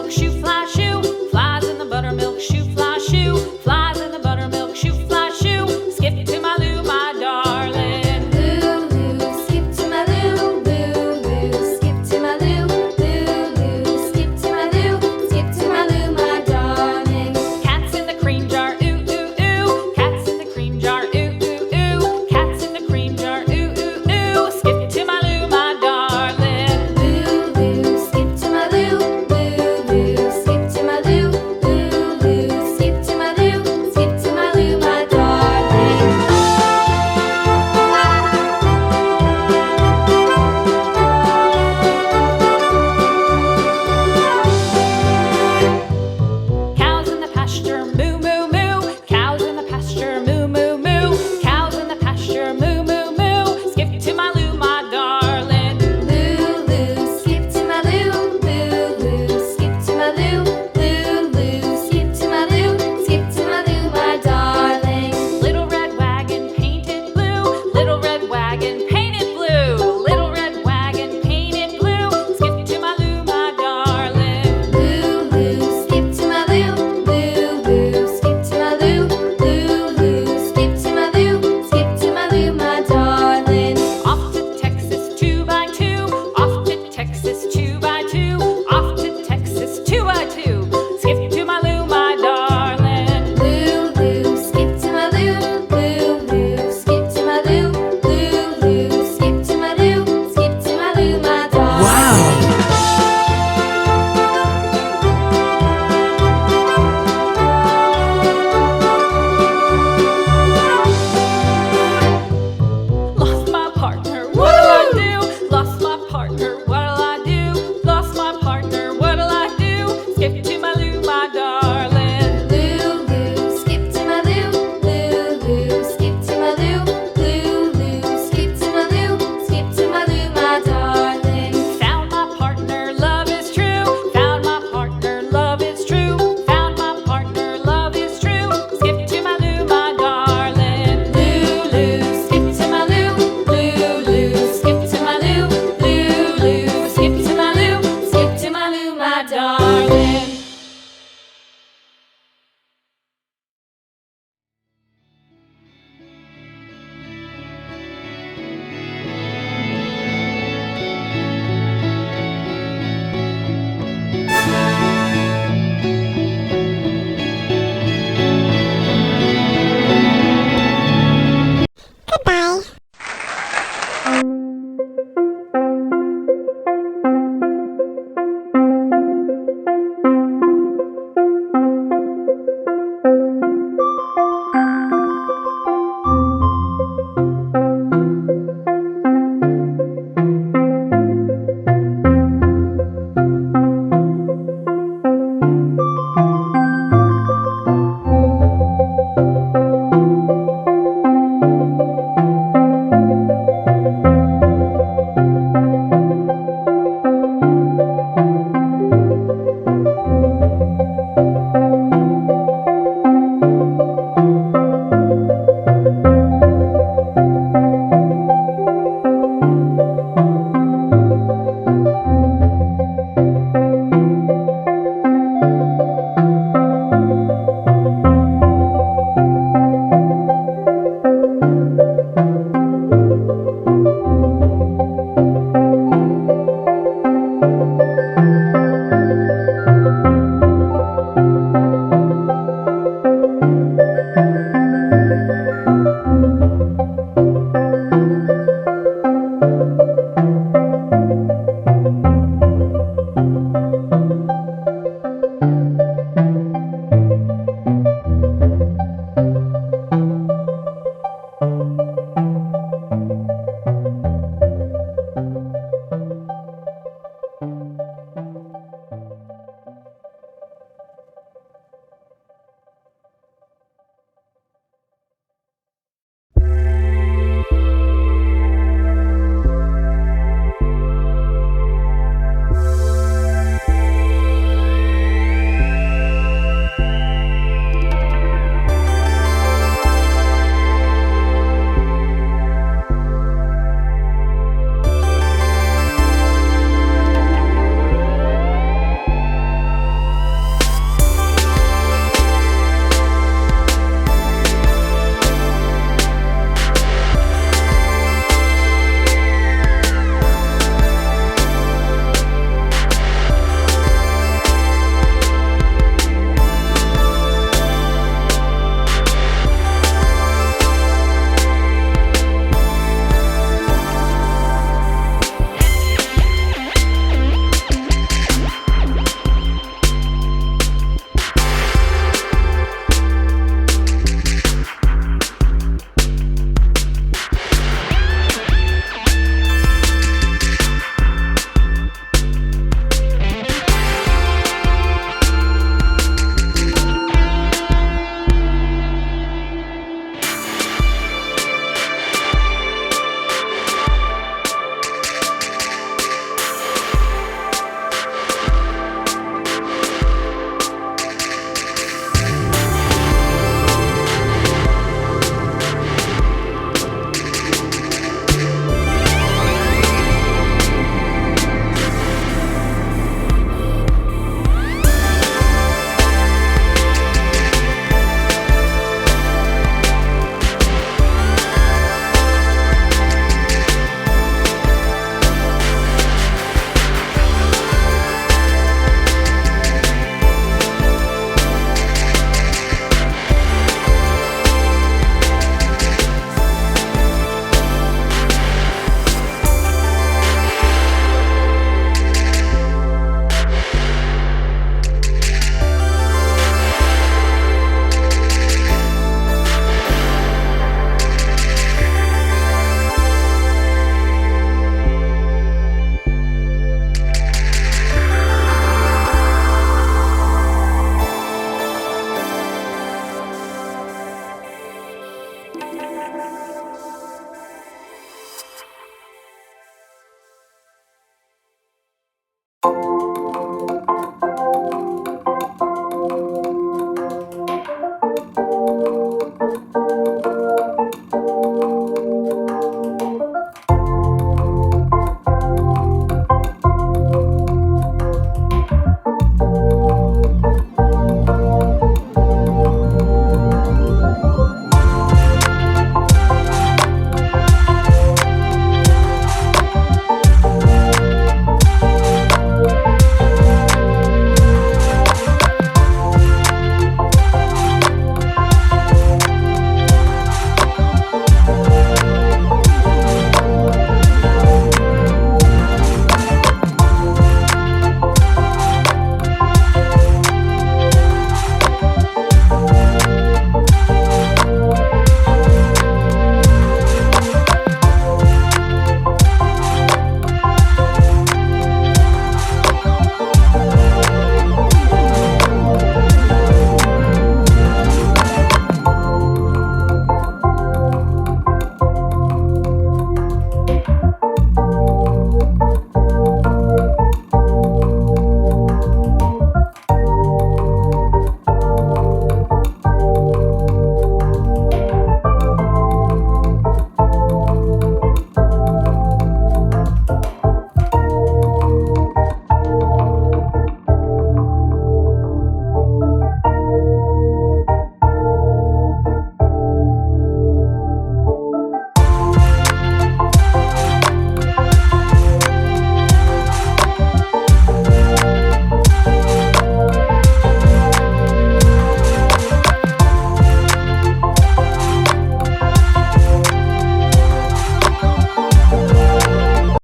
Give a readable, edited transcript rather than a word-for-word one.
buttermilk shoe, fly shoe. Flies in the buttermilk shoe, fly shoe. Flies in the buttermilk shoe, fly shoe. Skip to my Lou, my darling. Lou, skip to my Lou, Lou, skip to my Lou, Lou, skip to my Lou, skip to my Lou, my darling. Cats in the cream jar, ooh, ooh, ooh. Cats in the cream jar, ooh, ooh, ooh. Cats in the cream jar, ooh, ooh, ooh. Skip to my Lou, my darling. Lou, skip to my Lou, Lou, skip to my Lou, Lou, skip to my Lou, skip to my Lou, my darling. Cows in the pasture, moo, moo, moo. Cows in the pasture, moo, moo, moo. Cows in the pasture, moo, moo, moo. Skip to my Lou, my darling. Lou, skip to my Lou, Lou, skip to my Lou, Lou, skip to my Lou, skip to my Lou, my darling. Little red wagon painted blue. Little red wagon painted blue. Little red wagon painted blue. Skip to my Lou, my darling. Lou, skip to my Lou, Lou, skip to my Lou, Lou, skip to my Lou, skip to my Lou, my darling. Off to Texas 2x2. Off to Texas 2x2. Off to Texas 2x2. Skip to my Lou, my darling. Lou, skip to my Lou, Lou, skip to my Lou, Lou, skip to my Lou, skip to my Lou, my darling. Lost my partner, what'll I do? Lost my partner, what'll I do? Lost my partner, what'll I do? Skip to my Lou, my darling. Lou, skip to my Lou, Lou, skip to my Lou, Lou, skip to my Lou, skip to my Lou, my darling. Found my partner, love is true. Found my partner, love is true. Found my partner, love is true. Skip to my Lou, my darling. Lou, skip to my Lou, Lou, skip to my Lou, Lou, skip to my Lou, skip to my Lou, my darling.